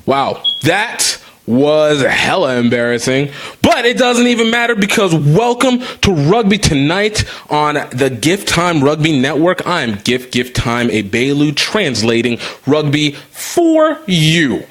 Wow, that was hella embarrassing, but it doesn't even matter because welcome to Rugby Tonight on the GiftTime Rugby Network. I am GiftTime Ebelu translating rugby for you.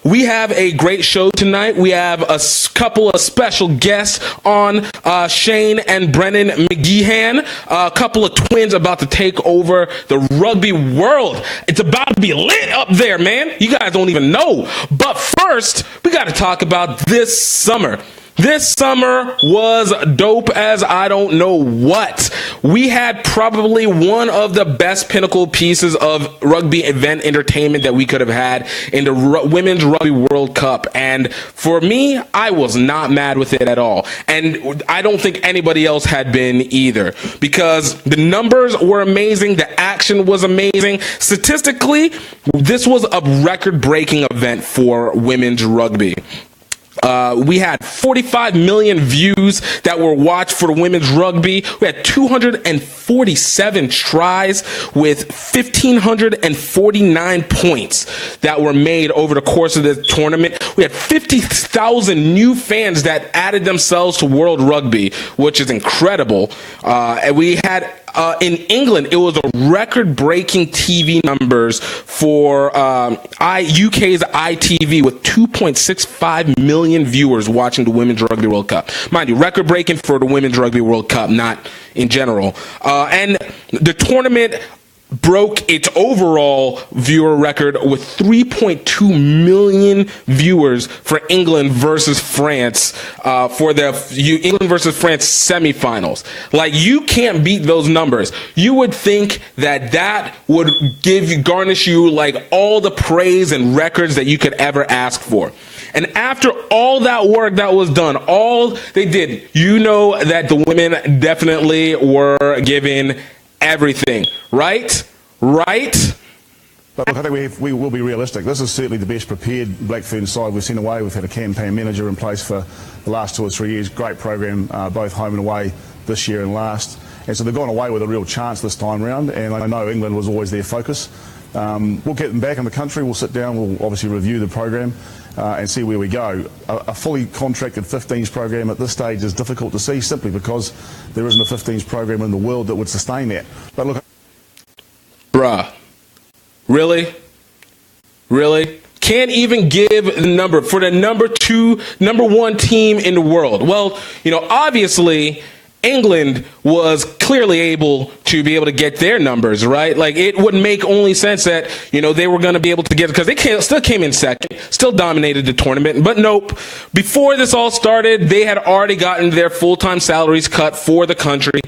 We have a great show tonight. We have a couple of special guests on, Shane and Brennan McGeehan, a couple of twins about to take over the rugby world. It's about to be lit up there, man. You guys don't even know. But first, we got to talk about this summer. This summer was dope as I don't know what. We had probably one of the best pinnacle pieces of rugby event entertainment that we could have had in the Women's Rugby World Cup. And for me, I was not mad with it at all. And I don't think anybody else had been either, because the numbers were amazing. The action was amazing. Statistically, this was a record-breaking event for women's rugby. We had 45 million views that were watched for the women's rugby. We had 247 tries with 1,549 points that were made over the course of the tournament. We had 50,000 new fans that added themselves to World Rugby, which is incredible. And we had in England, it was a record-breaking TV numbers for UK's ITV with 2.65 million viewers watching the Women's Rugby World Cup. Mind you, record-breaking for the Women's Rugby World Cup, not in general. And the tournament broke its overall viewer record with 3.2 million viewers for England versus France for the England versus France semifinals. Like, you can't beat those numbers. You would think that that would garnish you like all the praise and records that you could ever ask for. And after all that work that was done, all they did, you know that the women definitely were given everything, right? Right? But look, I think we will be realistic. This is certainly the best prepared Blackfern side we've seen away. We've had a campaign manager in place for the last 2 or 3 years. Great program, both home and away this year and last. And so they've gone away with a real chance this time round. And I know England was always their focus. We'll get them back in the country. We'll sit down. We'll obviously review the program and see where we go. A fully contracted 15s program at this stage is difficult to see, simply because there isn't a 15s program in the world that would sustain that. But look, bruh, really? Can't even give the number for the number one team in the world. Well, you know, obviously England was clearly able to get their numbers, right? Like, it would make only sense that, you know, they were going to be able to get it, because they still came in second, still dominated the tournament. But nope, before this all started, they had already gotten their full-time salaries cut for the country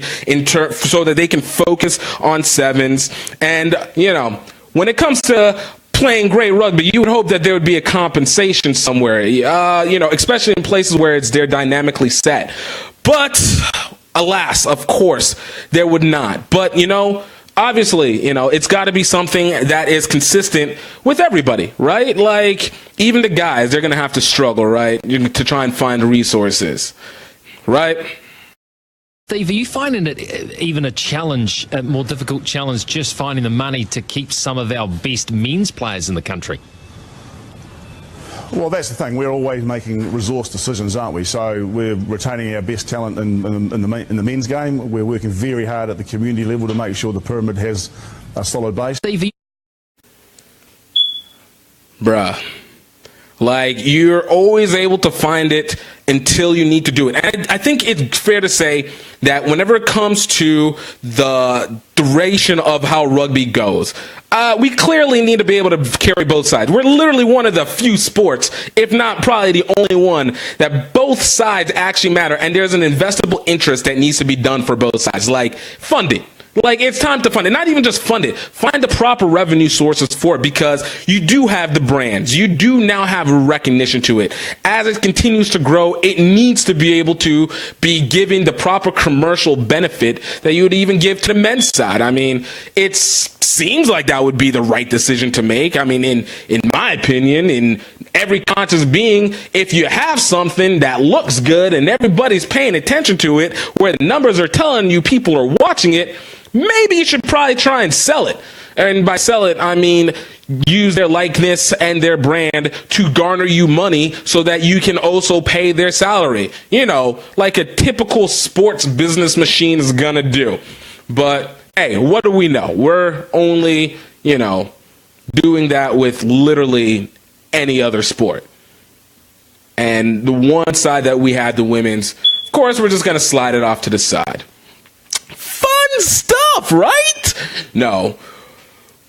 so that they can focus on sevens. And, you know, when it comes to playing great rugby, you would hope that there would be a compensation somewhere, you know, especially in places where they're dynamically set. But alas, of course, there would not. But, you know, obviously, you know, it's got to be something that is consistent with everybody, right? Like, even the guys, they're going to have to struggle, right, to try and find resources, right? Steve, are you finding it even a challenge, a more difficult challenge, just finding the money to keep some of our best men's players in the country? well, that's the thing. We're always making resource decisions, aren't we? So we're retaining our best talent in the men's game. We're working very hard at the community level to make sure the pyramid has a solid base. Bruh. Like, you're always able to find it until you need to do it. And I think it's fair to say that whenever it comes to the duration of how rugby goes, we clearly need to be able to carry both sides. We're literally one of the few sports, if not probably the only one, that both sides actually matter. And there's an investable interest that needs to be done for both sides, like funding. Like, it's time to fund it. Not even just fund it. Find the proper revenue sources for it, because you do have the brands. You do now have recognition to it. As it continues to grow, it needs to be able to be given the proper commercial benefit that you would even give to the men's side. I mean, it seems like that would be the right decision to make. I mean, in my opinion, in every conscious being, if you have something that looks good and everybody's paying attention to it, where the numbers are telling you people are watching it, maybe you should probably try and sell it. And by sell it, I mean use their likeness and their brand to garner you money so that you can also pay their salary. You know, like a typical sports business machine is gonna do. But hey, what do we know? We're only, doing that with literally any other sport. And the one side that we had, the women's, of course, we're just gonna slide it off to the side. Fun stuff, right? No.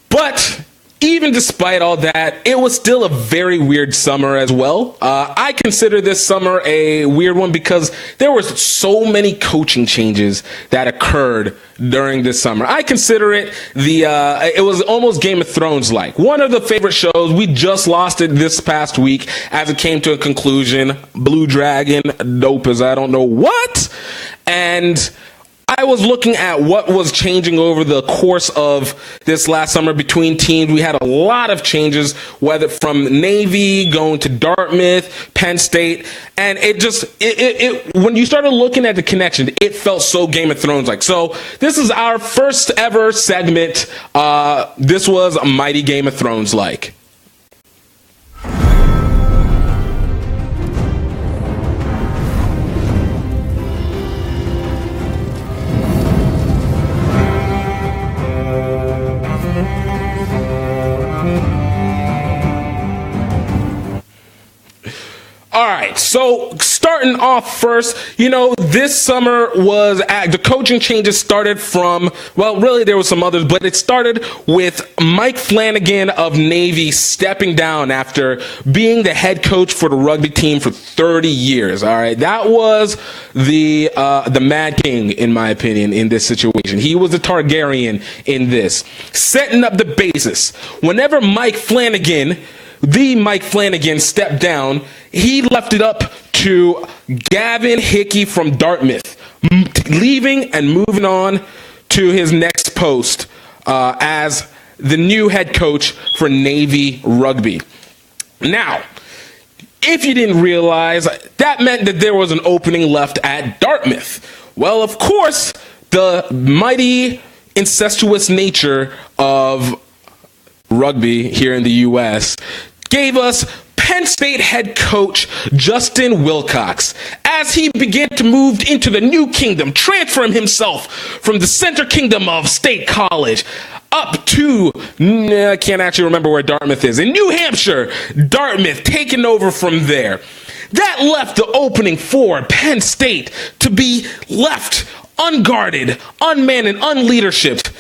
But even despite all that, it was still a very weird summer as well. I consider this summer a weird one because there were so many coaching changes that occurred during this summer. I consider it it was almost Game of Thrones like. One of the favorite shows, we just lost it this past week as it came to a conclusion. Blue Dragon, dope as I don't know what. And I was looking at what was changing over the course of this last summer between teams. We had a lot of changes, whether from Navy going to Dartmouth, Penn State, and when you started looking at the connection, it felt so Game of Thrones like. So this is our first ever segment. This was a mighty Game of Thrones like. All right, so starting off first, this summer was the coaching changes started from, well, really there was some others, but it started with Mike Flanagan of Navy stepping down after being the head coach for the rugby team for 30 years. All right, that was the Mad King, in my opinion, in this situation. He was the Targaryen in this, setting up the basis. Whenever the Mike Flanagan stepped down, he left it up to Gavin Hickey from Dartmouth, leaving and moving on to his next post as the new head coach for Navy Rugby. Now, if you didn't realize, that meant that there was an opening left at Dartmouth. Well, of course, the mighty incestuous nature of rugby here in the U.S. gave us Penn State head coach Justin Wilcox as he began to move into the new kingdom, transferring himself from the center kingdom of State College up to, I can't actually remember where Dartmouth is, in New Hampshire. Dartmouth taking over from there. That left the opening for Penn State to be left unguarded, unmanned, and unleadershiped.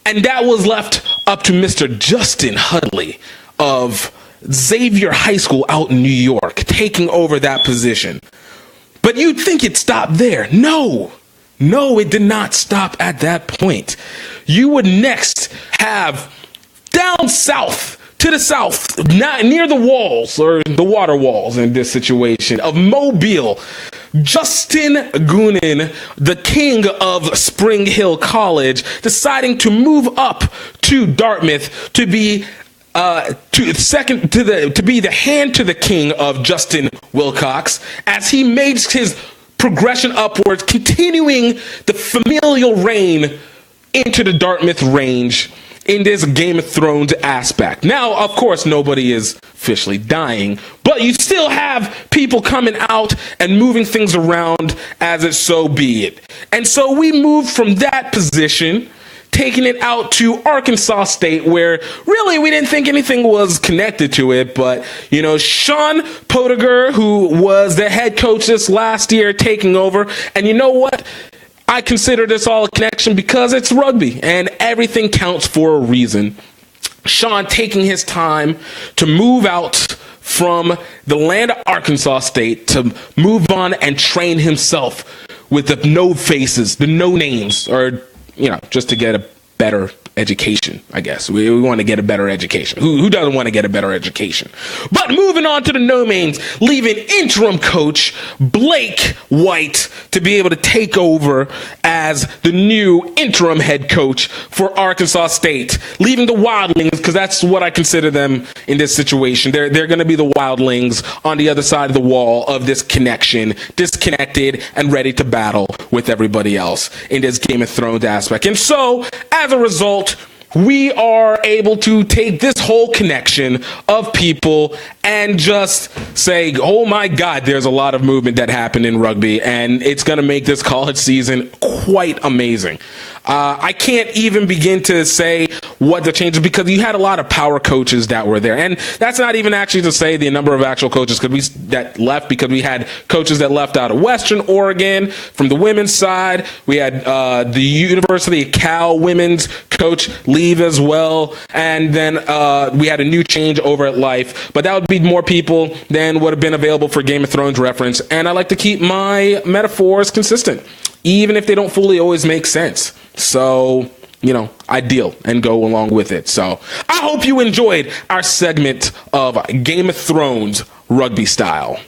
And that was left up to Mr. Justin Hudley of Xavier High School out in New York, taking over that position. But you'd think it stopped there. No, it did not stop at that point. You would next have down south, to the south, near the walls, or the water walls in this situation, of Mobile, Justin Goonan, the king of Spring Hill College, deciding to move up to Dartmouth to be to be the hand to the king of Justin Wilcox as he makes his progression upwards, continuing the familial reign into the Dartmouth range in this Game of Thrones aspect. Now, of course, nobody is officially dying, but you still have people coming out and moving things around as it so be it. And so we moved from that position, taking it out to Arkansas State, where really we didn't think anything was connected to it. But, Sean Potiger, who was the head coach this last year, taking over. And you know what? I consider this all a connection because it's rugby and everything counts for a reason. Sean taking his time to move out from the land of Arkansas State to move on and train himself with the no faces, the no names, or just to get a better education, I guess. We want to get a better education. Who doesn't want to get a better education? But moving on to the no names, leaving interim coach Blake White to be able to take over as the new interim head coach for Arkansas State, leaving the Wildlings, because that's what I consider them in this situation. They're going to be the Wildlings on the other side of the wall of this connection, disconnected and ready to battle with everybody else in this Game of Thrones aspect. And so, as a result, we are able to take this whole connection of people and just say, oh my God, there's a lot of movement that happened in rugby, and it's going to make this college season quite amazing. I can't even begin to say what the changes, because you had a lot of power coaches that were there. And that's not even actually to say the number of actual coaches that left, because we had coaches that left out of Western Oregon from the women's side. We had the University of Cal women's coach leave as well. And then we had a new change over at Life. But that would be more people than would have been available for Game of Thrones reference. And I like to keep my metaphors consistent, even if they don't fully always make sense. So, I deal and go along with it. So I hope you enjoyed our segment of Game of Thrones rugby style.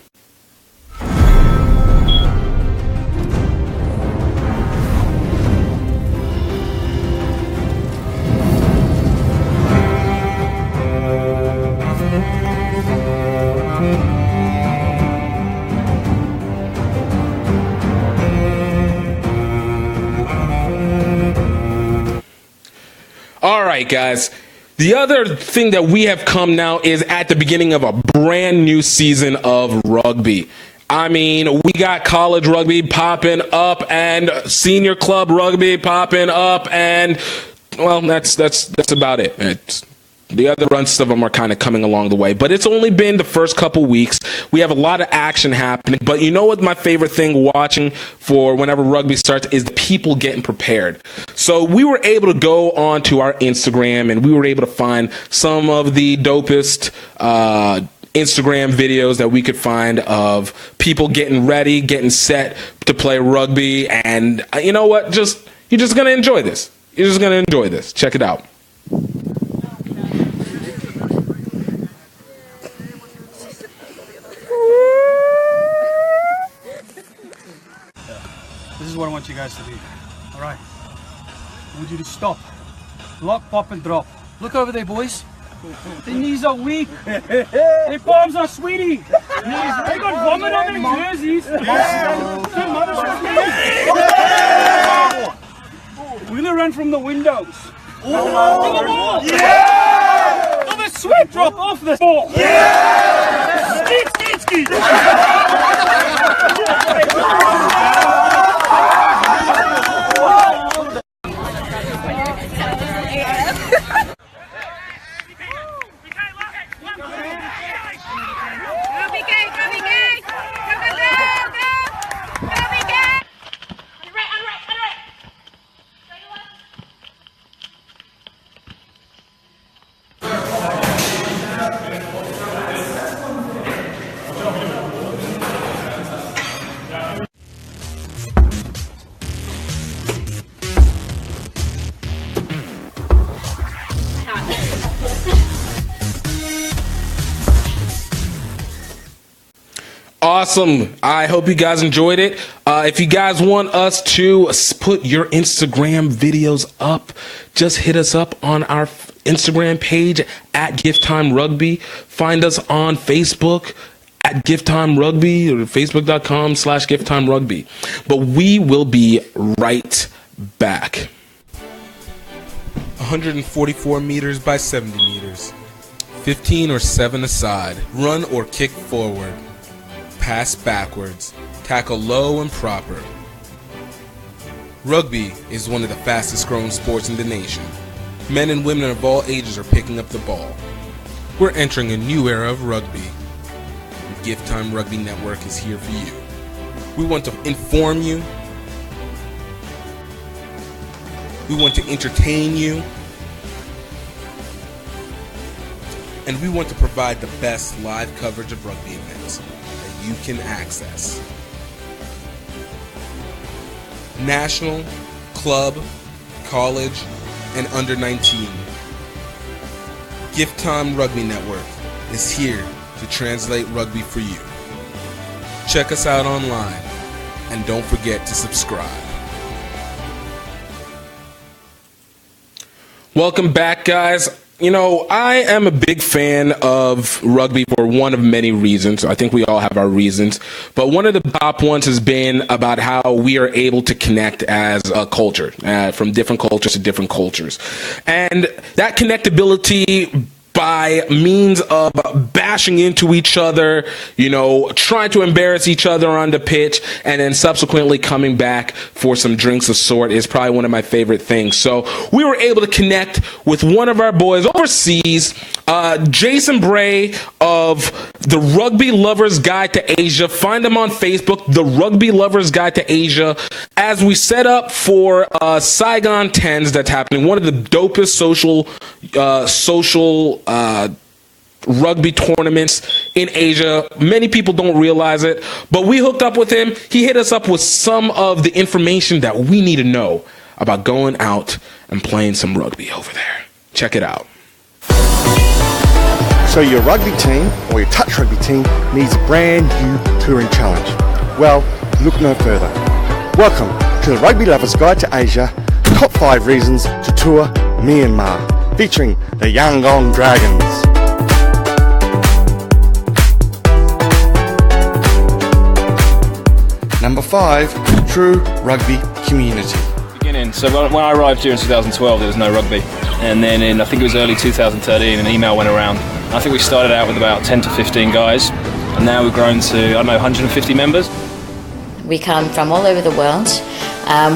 All right, guys. The other thing that we have come now is at the beginning of a brand new season of rugby. I mean, we got college rugby popping up and senior club rugby popping up, and well, that's about it. The other rest of them are kind of coming along the way, but it's only been the first couple weeks. We have a lot of action happening, but you know what my favorite thing watching for whenever rugby starts is the people getting prepared. So we were able to go on to our Instagram, and we were able to find some of the dopest Instagram videos that we could find of people getting ready, getting set to play rugby. And you know what? You're just going to enjoy this. You're just going to enjoy this. Check it out. This is what I want you guys to do. All right. I want you to stop. Lock, pop, and drop. Look over there, boys. Their knees are weak. Their palms are sweaty. They got vomit on their jerseys. Their mothers are We'll run from the windows. To the wall. Yeah! Till the sweat drop off the ball. Yeah! Skeet, skeet, skeet. Awesome. I hope you guys enjoyed it. If you guys want us to put your Instagram videos up, just hit us up on our Instagram page at GiftTime Rugby. Find us on Facebook at GiftTime Rugby or facebook.com/GiftTime Rugby. But we will be right back. 144 meters by 70 meters. 15 or 7 aside. Run or kick forward. Pass backwards, tackle low and proper. Rugby is one of the fastest growing sports in the nation. Men and women of all ages are picking up the ball. We're entering a new era of rugby. The GiftTime Rugby Network is here for you. We want to inform you. We want to entertain you. And we want to provide the best live coverage of rugby events you can access. National, club, college, and under 19. GiftTime Rugby Network is here to translate rugby for you. Check us out online, and don't forget to subscribe. Welcome back, guys. You know, I am a big fan of rugby for one of many reasons. I think we all have our reasons. But one of the top ones has been about how we are able to connect as a culture, from different cultures to different cultures. And that connectability by means of bashing into each other, you know, trying to embarrass each other on the pitch, and then subsequently coming back for some drinks of sort is probably one of my favorite things. So we were able to connect with one of our boys overseas, Jason Bray of the Rugby Lovers Guide to Asia. Find him on Facebook, the Rugby Lovers Guide to Asia, as we set up for Saigon 10s that's happening, one of the dopest social rugby tournaments in Asia. Many people don't realize it, but we hooked up with him. He hit us up with some of the information that we need to know about going out and playing some rugby over there. Check it out. So your rugby team or your touch rugby team needs a brand new touring challenge. Well, look no further. Welcome to the Rugby Lovers Guide to Asia, top 5 reasons to tour Myanmar, featuring the Yangon Dragons. Number 5, true rugby community. So when I arrived here in 2012, there was no rugby, and then in I think it was early 2013, an email went around. I think we started out with about 10 to 15 guys, and now we've grown to, I don't know, 150 members. We come from all over the world.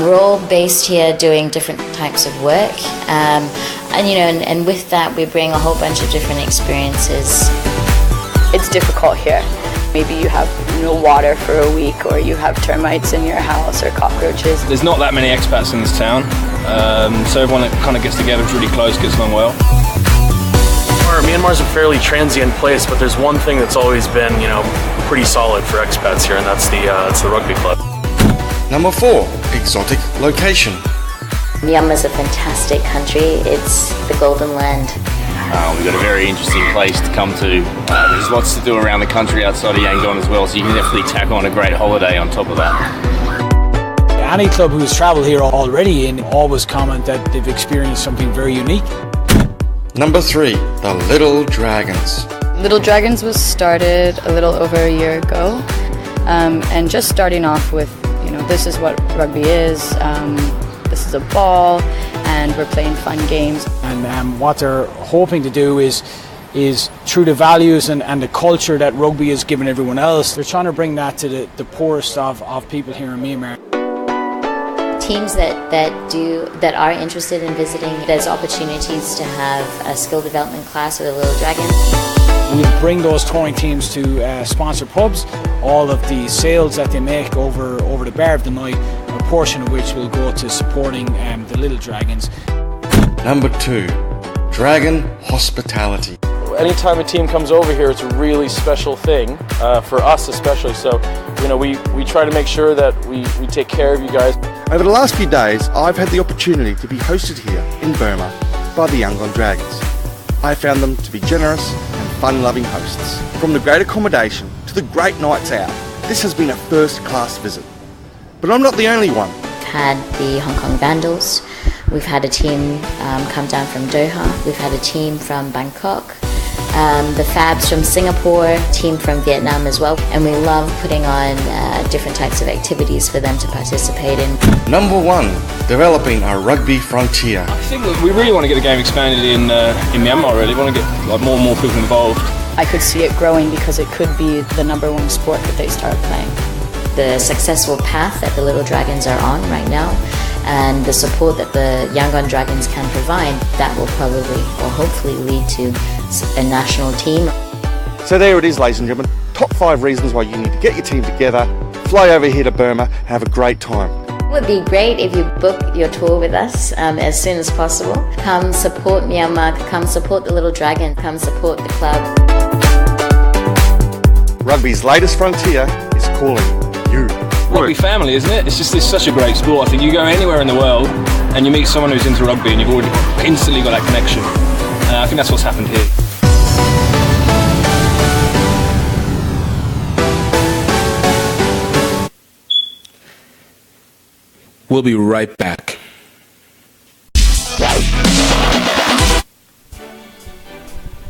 We're all based here doing different types of work, and with that we bring a whole bunch of different experiences. It's difficult here. Maybe you have no water for a week, or you have termites in your house or cockroaches. There's not that many expats in this town, so everyone that kind of gets together is really close, gets along well. Myanmar's a fairly transient place, but there's one thing that's always been, pretty solid for expats here, and that's the rugby club. Number 4, exotic location. Myanmar's a fantastic country. It's the Golden Land. We've got a very interesting place to come to. There's lots to do around the country outside of Yangon as well, so you can definitely tack on a great holiday on top of that. Any club who's travelled here already and always comment that they've experienced something very unique. Number 3, the Little Dragons. Little Dragons was started a little over a year ago, and just starting off with, this is what rugby is, this is a ball, and we're playing fun games. And what they're hoping to do is through the values and the culture that rugby has given everyone else, they're trying to bring that to the poorest of people here in Myanmar. Teams that are interested in visiting, there's opportunities to have a skill development class with the Little Dragons. We'll bring those touring teams to sponsor pubs. All of the sales that they make over the bar of the night, a portion of which will go to supporting the Little Dragons. Number 2, Dragon Hospitality. Anytime a team comes over here, it's a really special thing, for us especially. So, we try to make sure that we take care of you guys. Over the last few days, I've had the opportunity to be hosted here in Burma by the Yangon Dragons. I found them to be generous and fun-loving hosts. From the great accommodation to the great nights out, this has been a first-class visit. But I'm not the only one. We've had the Hong Kong Vandals, we've had a team come down from Doha, we've had a team from Bangkok, the Fabs from Singapore, team from Vietnam as well, and we love putting on different types of activities for them to participate in. Number 1, developing a rugby frontier. I think that we really want to get the game expanded in Myanmar. Really, we want to get more and more people involved. I could see it growing because it could be the number 1 sport that they start playing. The successful path that the Little Dragons are on right now, and the support that the Yangon Dragons can provide, that will probably or hopefully lead to a national team. So there it is, ladies and gentlemen. Top 5 reasons why you need to get your team together, fly over here to Burma, and have a great time. It would be great if you book your tour with us as soon as possible. Come support Myanmar, come support the Little Dragon, come support the club. Rugby's latest frontier is calling you. Rugby family, isn't it? It's such a great sport. I think you go anywhere in the world and you meet someone who's into rugby and you've already instantly got that connection. I think that's what's happened here. We'll be right back.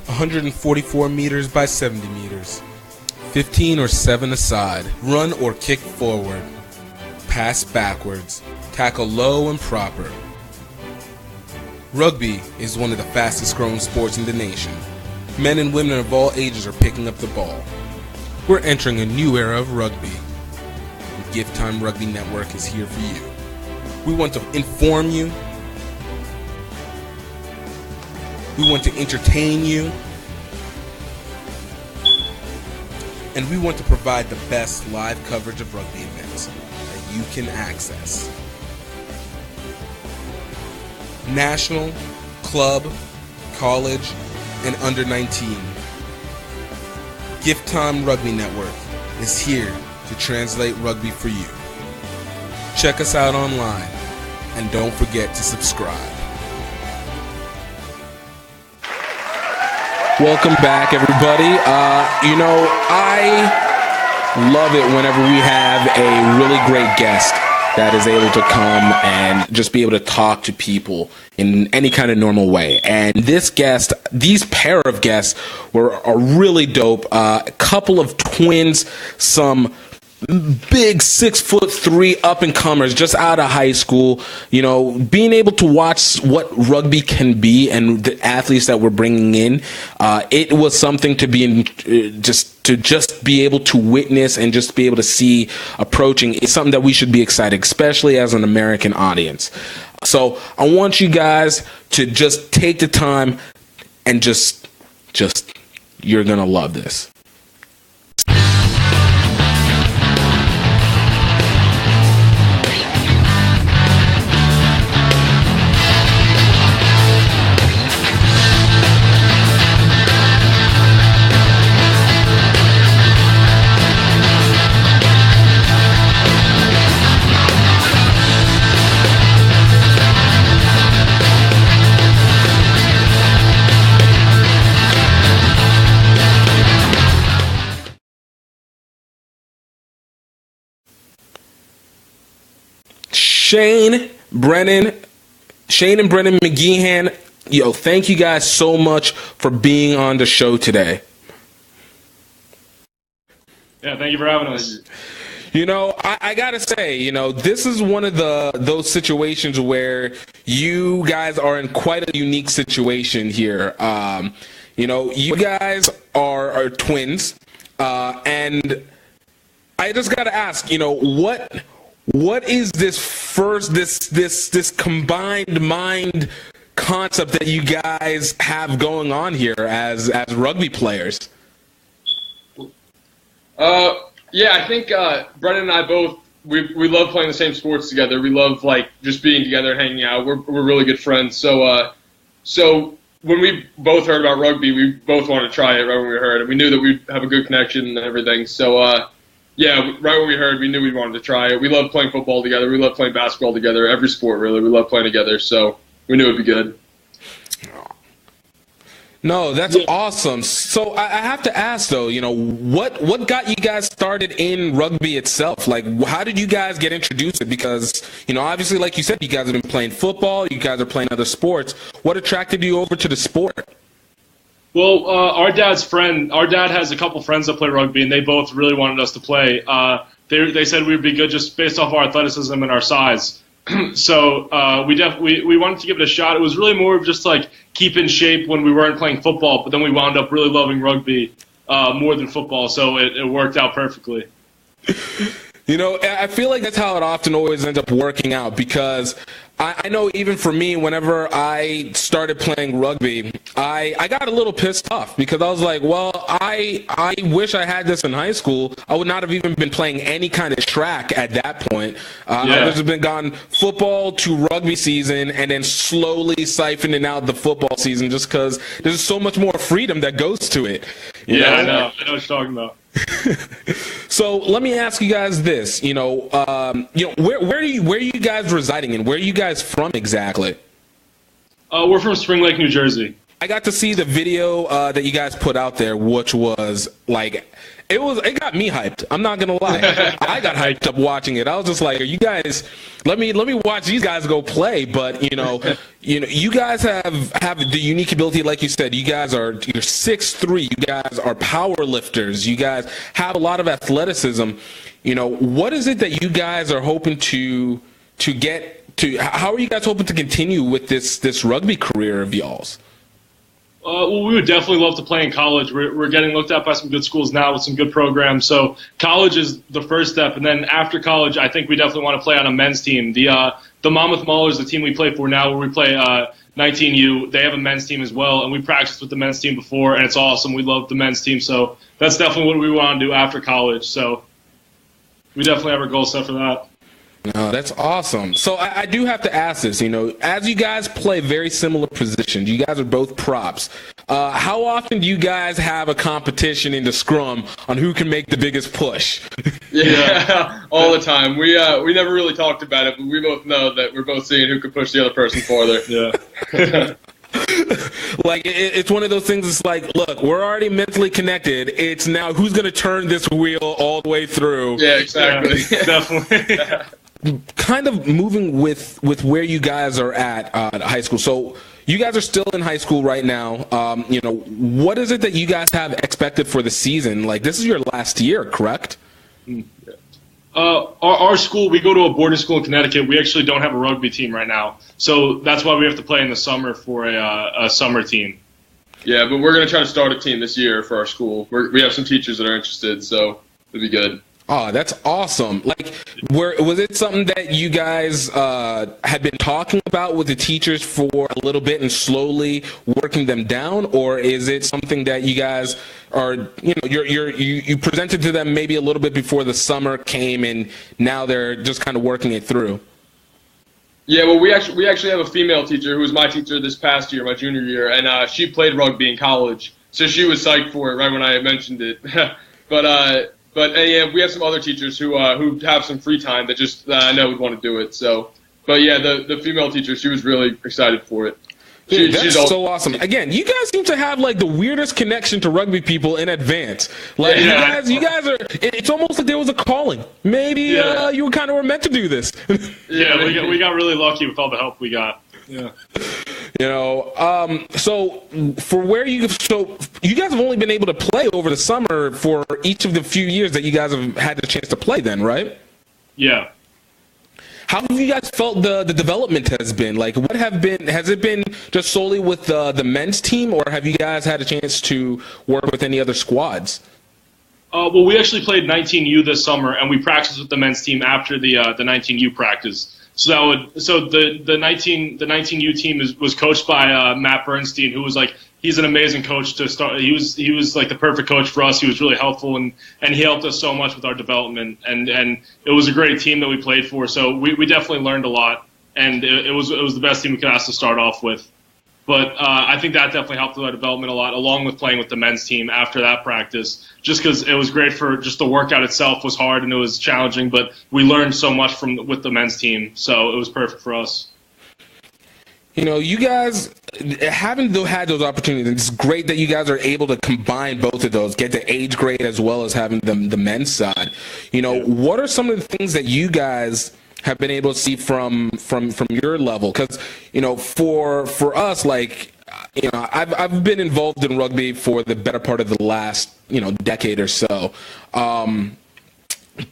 144 meters by 70 meters. 15 or 7 aside. Run or kick forward. Pass backwards. Tackle low and proper. Rugby is one of the fastest growing sports in the nation. Men and women of all ages are picking up the ball. We're entering a new era of rugby. And GiftTime Rugby Network is here for you. We want to inform you. We want to entertain you. And we want to provide the best live coverage of rugby events that you can access. National, club, college, and under 19. GiftTime Rugby Network is here to translate rugby for you. Check us out online, and don't forget to subscribe. Welcome back, everybody. I love it whenever we have a really great guest that is able to come and just be able to talk to people in any kind of normal way. And these pair of guests are really dope. A couple of twins, some big 6'3" up and comers just out of high school. Being able to watch what rugby can be and the athletes that we're bringing in, it was something to be just be able to witness and just be able to see approaching. It's something that we should be excited, especially as an American audience. So I want you guys to just take the time and just you're gonna love this. Shane and Brennan McGeehan, thank you guys so much for being on the show today. Yeah, thank you for having us. I gotta say, this is one of those situations where you guys are in quite a unique situation here. You guys are twins, and I just gotta ask, what is this combined mind concept that you guys have going on here as rugby players? Yeah, I think Brennan and I both we love playing the same sports together. We love just being together and hanging out. We're really good friends. So when we both heard about rugby, we both wanted to try it right when we heard it. We knew that we'd have a good connection and everything. So yeah, right when we heard, we knew we wanted to try it. We love playing football together. We love playing basketball together. Every sport, really. We love playing together. So we knew it'd be good. No, that's awesome. So I have to ask, though, what got you guys started in rugby itself? How did you guys get introduced to it? Because, obviously, like you said, you guys have been playing football. You guys are playing other sports. What attracted you over to the sport? Well, our dad has a couple friends that play rugby, and they both really wanted us to play. They said we'd be good just based off our athleticism and our size. So we wanted to give it a shot. It was really more of just keep in shape when we weren't playing football, but then we wound up really loving rugby more than football, so it worked out perfectly. I feel like that's how it often always ends up working out, because I know even for me, whenever I started playing rugby, I got a little pissed off because I was like, well, I wish I had this in high school. I would not have even been playing any kind of track at that point. I would have been gone football to rugby season and then slowly siphoning out the football season just because there's so much more freedom that goes to it. I know what you're talking about. So let me ask you guys this, where are you guys residing in? Where are you guys from exactly? We're from Spring Lake, New Jersey. I got to see the video that you guys put out there, which was It got me hyped. I'm not gonna lie. I got hyped up watching it. I was just like, "Are you guys? Let me watch these guys go play." But you guys have the unique ability, like you said. You're 6'3". You guys are power lifters. You guys have a lot of athleticism. What is it that you guys are hoping to get to? How are you guys hoping to continue with this rugby career of y'all's? Well, we would definitely love to play in college. We're getting looked at by some good schools now with some good programs. So college is the first step, and then after college, I think we definitely want to play on a men's team. The Monmouth Maulers, the team we play for now, where we play 19U, they have a men's team as well, and we practiced with the men's team before, and it's awesome. We love the men's team, so that's definitely what we want to do after college. So we definitely have our goals set for that. No, that's awesome. So I do have to ask this, as you guys play very similar positions, you guys are both props. How often do you guys have a competition in the scrum on who can make the biggest push? Yeah, all the time. We never really talked about it, but we both know that we're both seeing who can push the other person farther. Yeah. Like, it's one of those things. It's like, look, we're already mentally connected. It's now who's going to turn this wheel all the way through. Yeah, exactly. Yeah, definitely. Kind of moving with where you guys are at high school. So you guys are still in high school right now. What is it that you guys have expected for the season? Like, this is your last year, correct? Our school, we go to a boarding school in Connecticut. We actually don't have a rugby team right now. So that's why we have to play in the summer for a summer team. Yeah, but we're going to try to start a team this year for our school. We have some teachers that are interested, so it'll be good. Oh, that's awesome. Like, was it something that you guys had been talking about with the teachers for a little bit and slowly working them down, or is it something that you guys are, you presented to them maybe a little bit before the summer came and now they're just kind of working it through? Yeah, well, we actually have a female teacher who was my teacher this past year, my junior year, and she played rugby in college, so she was psyched for it right when I mentioned it. But yeah, we have some other teachers who have some free time that just I know would want to do it. So, but yeah, the female teacher, she was really excited for it. Dude, that's so awesome. Again, you guys seem to have like the weirdest connection to rugby people in advance. Like, you guys are. It's almost like there was a calling. Maybe you kind of were meant to do this. Yeah, we got really lucky with all the help we got. Yeah. So for you guys have only been able to play over the summer for each of the few years that you guys have had the chance to play then, right? Yeah. How have you guys felt the development has been? Like, has it been just solely with the men's team, or have you guys had a chance to work with any other squads? Well, we actually played 19U this summer, and we practiced with the men's team after the 19U practice. So the 19U team was coached by Matt Bernstein, who was he's an amazing coach to start. He was like the perfect coach for us. He was really helpful and he helped us so much with our development, and it was a great team that we played for. So we definitely learned a lot, and it was the best team we could ask to start off with. But I think that definitely helped with our development a lot, along with playing with the men's team after that practice, just because it was great for just the workout itself was hard and it was challenging, but we learned so much with the men's team, so it was perfect for us. You guys haven't had those opportunities. It's great that you guys are able to combine both of those, get the age grade as well as having the men's side. What are some of the things that you guys have been able to see from your level? Because for us, I've been involved in rugby for the better part of the last decade or so,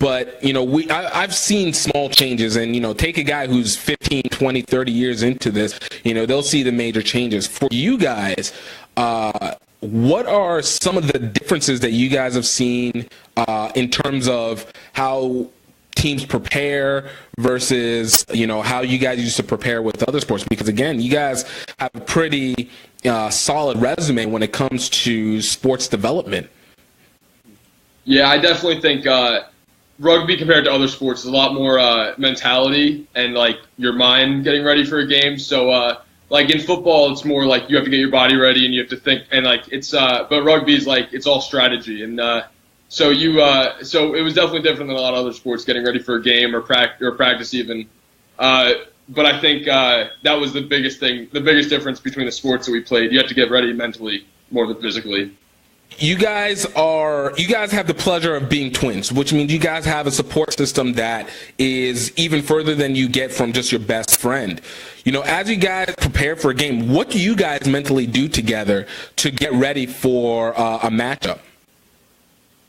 but I've seen small changes, and take a guy who's 15, 20, 30 years into this, they'll see the major changes. For you guys, what are some of the differences that you guys have seen in terms of how teams prepare versus how you guys used to prepare with other sports? Because again, you guys have a pretty solid resume when it comes to sports development. Yeah, I definitely think rugby compared to other sports is a lot more mentality and your mind getting ready for a game. So in football, it's more like you have to get your body ready and you have to think, and but rugby is it's all strategy, and so it was definitely different than a lot of other sports, getting ready for a game or practice even. But I think that was the biggest difference between the sports that we played. You have to get ready mentally more than physically. you guys have the pleasure of being twins, which means you guys have a support system that is even further than you get from just your best friend. As you guys prepare for a game, what do you guys mentally do together to get ready for a matchup?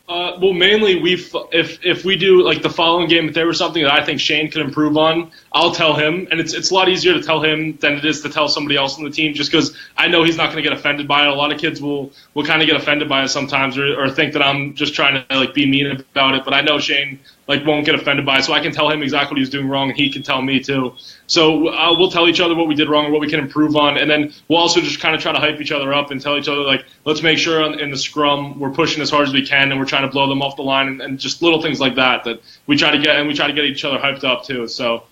Well, mainly if we do like the following game, if there was something that I think Shane could improve on, I'll tell him, and it's a lot easier to tell him than it is to tell somebody else on the team, just because I know he's not going to get offended by it. A lot of kids will kind of get offended by it sometimes, or think that I'm just trying to like be mean about it. But I know Shane won't get offended by it, so I can tell him exactly what he's doing wrong, and he can tell me too. So we'll tell each other what we did wrong and what we can improve on, and then we'll also just kind of try to hype each other up and tell each other let's make sure in the scrum we're pushing as hard as we can and we're trying to blow them off the line, and just little things like that we try to get, and we try to get each other hyped up too. So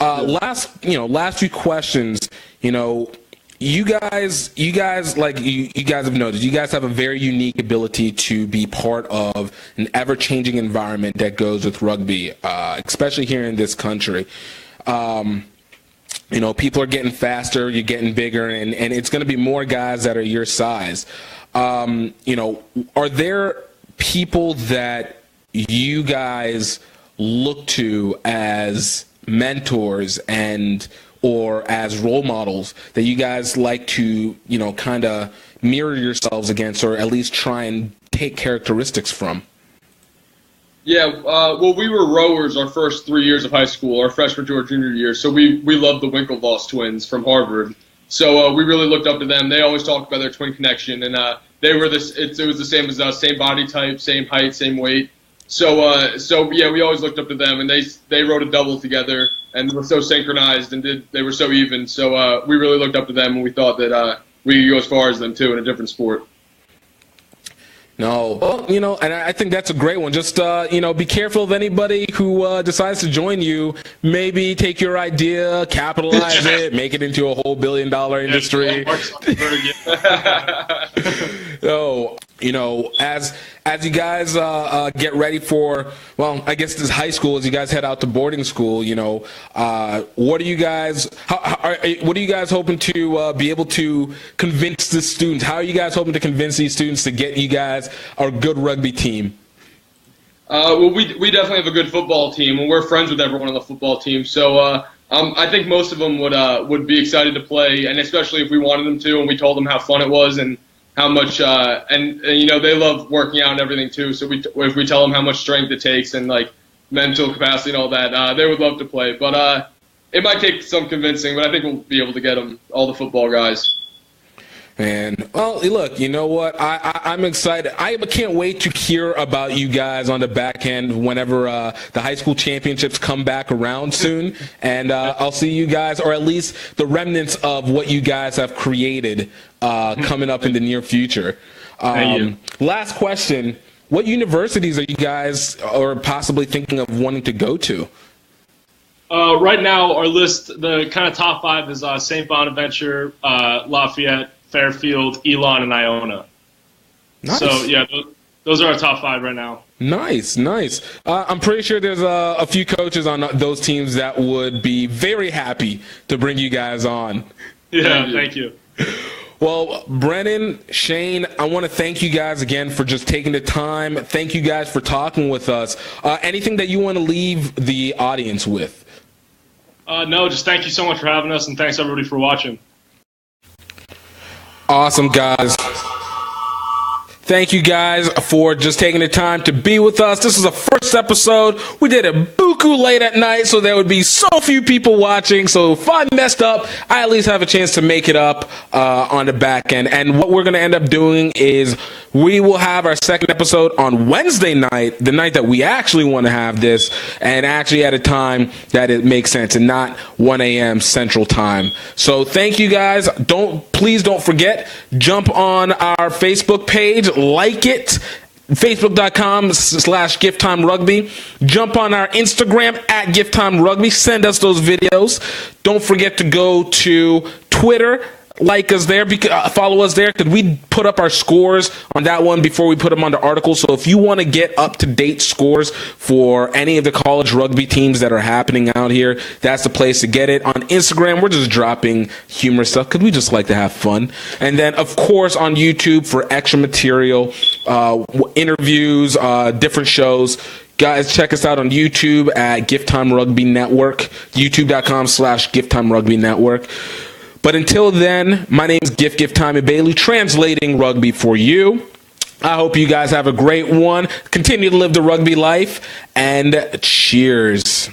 last few questions. You guys have noticed, you guys have a very unique ability to be part of an ever-changing environment that goes with rugby, especially here in this country. People are getting faster, you're getting bigger, and it's going to be more guys that are your size. Are there people that you guys look to as mentors or as role models that you guys like to, kind of mirror yourselves against, or at least try and take characteristics from? Yeah, well, we were rowers our first 3 years of high school, our freshman to our junior year, so we loved the Winklevoss twins from Harvard. So we really looked up to them. They always talked about their twin connection, and they were it was the same as us, same body type, same height, same weight. So yeah, we always looked up to them, and they rowed a double together, and were so synchronized, and they were so even. So we really looked up to them, and we thought that we could go as far as them too in a different sport. No, well, and I think that's a great one. Just, be careful of anybody who decides to join you. Maybe take your idea, capitalize it, make it into a whole billion-dollar industry. As you guys get ready for, well, I guess this high school, as you guys head out to boarding school, what are you guys hoping to be able to convince the students? How are you guys hoping to convince these students to get you guys a good rugby team? Well, we definitely have a good football team, and we're friends with everyone on the football team. So I think most of them would be excited to play, and especially if we wanted them to, and we told them how fun it was and how much and they love working out and everything too. So if we tell them how much strength it takes and mental capacity and all that, they would love to play. But it might take some convincing, but I think we'll be able to get them, all the football guys. And, well, look, you know what? I'm excited. I can't wait to hear about you guys on the back end whenever the high school championships come back around soon. And I'll see you guys, or at least the remnants of what you guys have created coming up in the near future. Last question. What universities are you guys or possibly thinking of wanting to go to? Right now, our list, the kind of top 5 is St. Bonaventure, Lafayette, Fairfield, Elon, and Iona. Nice. So, yeah, those are our top 5 right now. Nice. I'm pretty sure there's a few coaches on those teams that would be very happy to bring you guys on. Yeah, thank you. Well, Brennan, Shane, I want to thank you guys again for just taking the time. Thank you guys for talking with us. Anything that you want to leave the audience with? No, just thank you so much for having us, and thanks everybody for watching. Awesome, guys. Thank you guys for just taking the time to be with us. This is the first episode. We did it buku late at night, so there would be so few people watching. So if I messed up, I at least have a chance to make it up on the back end. And what we're going to end up doing is we will have our second episode on Wednesday night, the night that we actually want to have this, and actually at a time that it makes sense and not 1 a.m. Central Time. So thank you guys. Please don't forget, jump on our Facebook page, like it, facebook.com/GiftTimeRugby. Jump on our Instagram at GiftTimeRugby. Send us those videos. Don't forget to go to Twitter, like us there, follow us there, because we put up our scores on that one before we put them on the article. So if you want to get up-to-date scores for any of the college rugby teams that are happening out here, that's the place to get it. On Instagram, we're just dropping humorous stuff because we just like to have fun. And then, of course, on YouTube for extra material, interviews, different shows. Guys, check us out on YouTube at GiftTime Rugby Network, youtube.com/GiftTime Rugby Network. But until then, my name is GiftTime Bailey, translating rugby for you. I hope you guys have a great one. Continue to live the rugby life, and cheers.